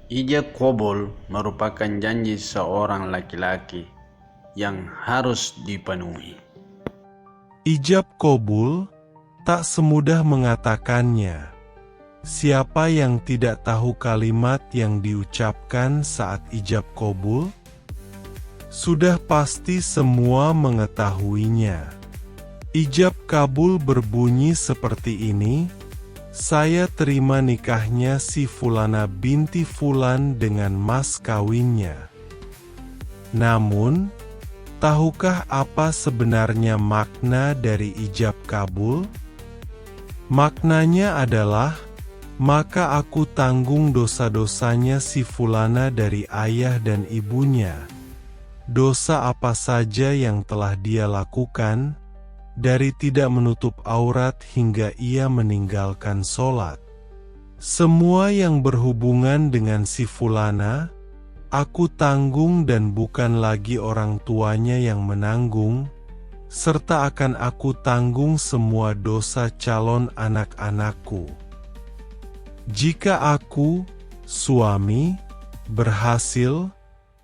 Ijab kabul merupakan janji seorang laki-laki yang harus dipenuhi. Ijab kabul tak semudah mengatakannya. Siapa yang tidak tahu kalimat yang diucapkan saat ijab kabul? Sudah pasti semua mengetahuinya. Ijab kabul berbunyi seperti ini, "Saya terima nikahnya si Fulana binti Fulan dengan mas kawinnya." Namun, tahukah apa sebenarnya makna dari ijab kabul? Maknanya adalah, maka aku tanggung dosa-dosanya si Fulana dari ayah dan ibunya. Dosa apa saja yang telah dia lakukan, dari tidak menutup aurat hingga ia meninggalkan sholat. Semua yang berhubungan dengan si Fulana, aku tanggung dan bukan lagi orang tuanya yang menanggung, serta akan aku tanggung semua dosa calon anak-anakku. Jika aku, suami, berhasil,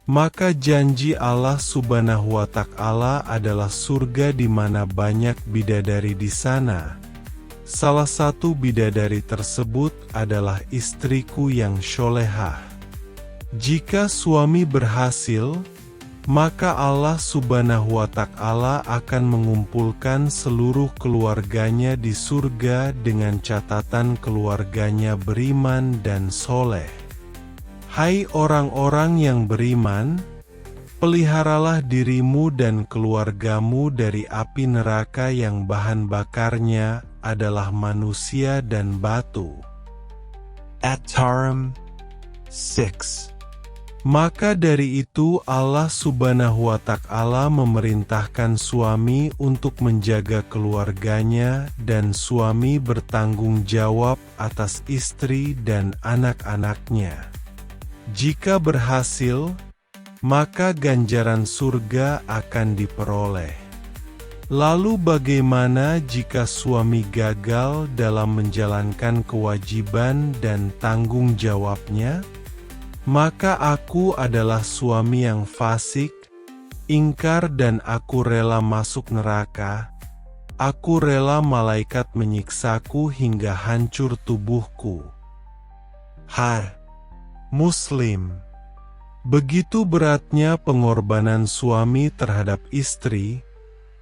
maka janji Allah Subhanahu wa Ta'ala adalah surga di mana banyak bidadari di sana. Salah satu bidadari tersebut adalah istriku yang sholehah. Jika suami berhasil, maka Allah Subhanahu wa Ta'ala akan mengumpulkan seluruh keluarganya di surga dengan catatan keluarganya beriman dan soleh. Hai orang-orang yang beriman, peliharalah dirimu dan keluargamu dari api neraka yang bahan bakarnya adalah manusia dan batu. At-Tarim 6. Maka dari itu Allah Subhanahu wa Ta'ala memerintahkan suami untuk menjaga keluarganya dan suami bertanggung jawab atas istri dan anak-anaknya. Jika berhasil, maka ganjaran surga akan diperoleh. Lalu bagaimana jika suami gagal dalam menjalankan kewajiban dan tanggung jawabnya? Maka aku adalah suami yang fasik, ingkar dan aku rela masuk neraka. Aku rela malaikat menyiksaku hingga hancur tubuhku. Muslim. Begitu beratnya pengorbanan suami terhadap istri,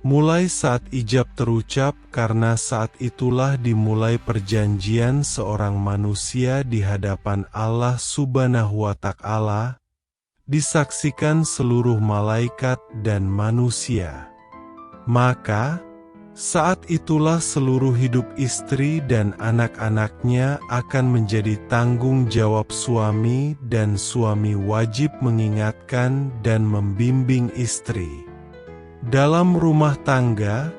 mulai saat ijab terucap karena saat itulah dimulai perjanjian seorang manusia di hadapan Allah Subhanahu wa Ta'ala, disaksikan seluruh malaikat dan manusia. Maka, saat itulah seluruh hidup istri dan anak-anaknya akan menjadi tanggung jawab suami dan suami wajib mengingatkan dan membimbing istri. Dalam rumah tangga,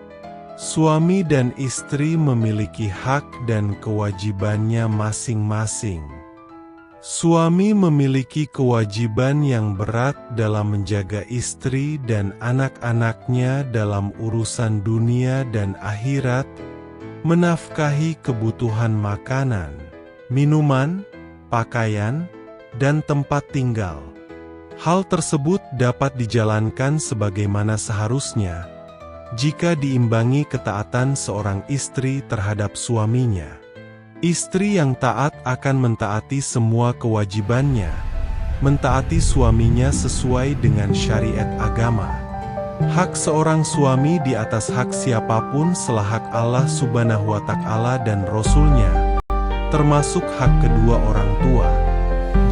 suami dan istri memiliki hak dan kewajibannya masing-masing. Suami memiliki kewajiban yang berat dalam menjaga istri dan anak-anaknya dalam urusan dunia dan akhirat, menafkahi kebutuhan makanan, minuman, pakaian, dan tempat tinggal. Hal tersebut dapat dijalankan sebagaimana seharusnya, jika diimbangi ketaatan seorang istri terhadap suaminya. Istri yang taat akan mentaati semua kewajibannya, mentaati suaminya sesuai dengan syariat agama. Hak seorang suami di atas hak siapapun selain hak Allah Subhanahu wa Ta'ala dan Rasul-Nya, termasuk hak kedua orang tua.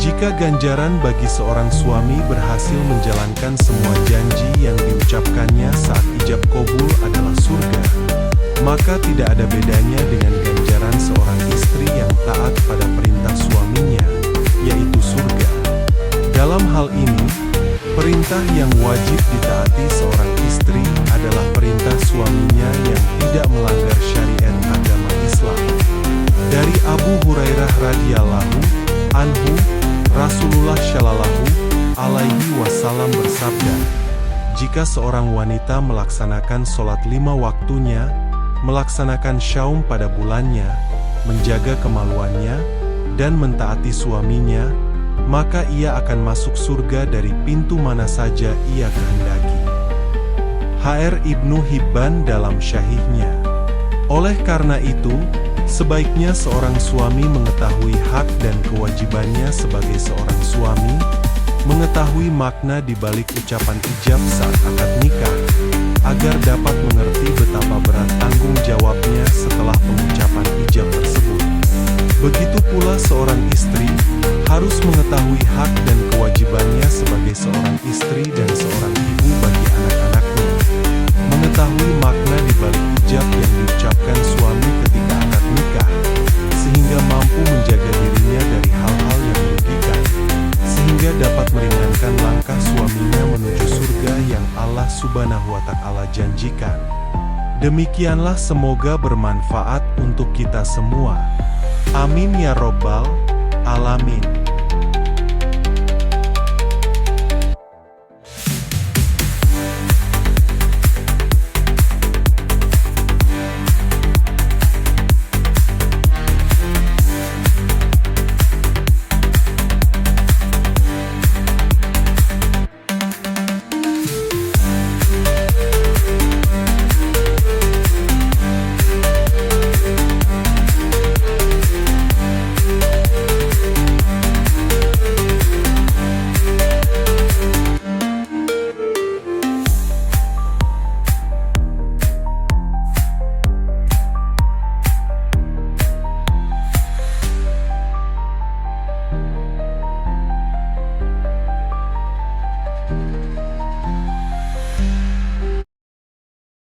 Jika ganjaran bagi seorang suami berhasil menjalankan semua janji yang diucapkannya saat ijab kabul adalah surga, maka tidak ada bedanya dengan ganjaran seorang istri yang taat pada perintah suaminya, yaitu surga. Dalam hal ini, perintah yang wajib ditaati seorang istri adalah perintah suaminya yang tidak melanggar syariat agama Islam. Dari Abu Hurairah radhiyallahu anhu, Rasulullah shallallahu alaihi wasallam bersabda, "Jika seorang wanita melaksanakan sholat 5 waktunya, melaksanakan syaum pada bulannya, menjaga kemaluannya, dan mentaati suaminya, maka ia akan masuk surga dari pintu mana saja ia kehendaki. H.R. Ibnu Hibban dalam Syahihnya. Oleh karena itu, sebaiknya seorang suami mengetahui hak dan kewajibannya sebagai seorang suami, mengetahui makna di balik ucapan ijab saat akad nikah, agar dapat mengerti betapa berat tanggung jawabnya setelah pengucapan ijab tersebut. Begitu pula seorang istri harus mengetahui hak dan kewajibannya sebagai seorang istri dan seorang ibu bagi anak-anaknya. Mengetahui makna di balik ijab yang diucapkan suami ketika akad nikah, sehingga mampu menjaga dirinya dari hal-hal yang merugikan, sehingga dapat meringankan langkah suaminya menuju surga yang Allah Subhanahu wa Ta'ala janjikan. Demikianlah, semoga bermanfaat untuk kita semua. Amin ya Robbal Alamin.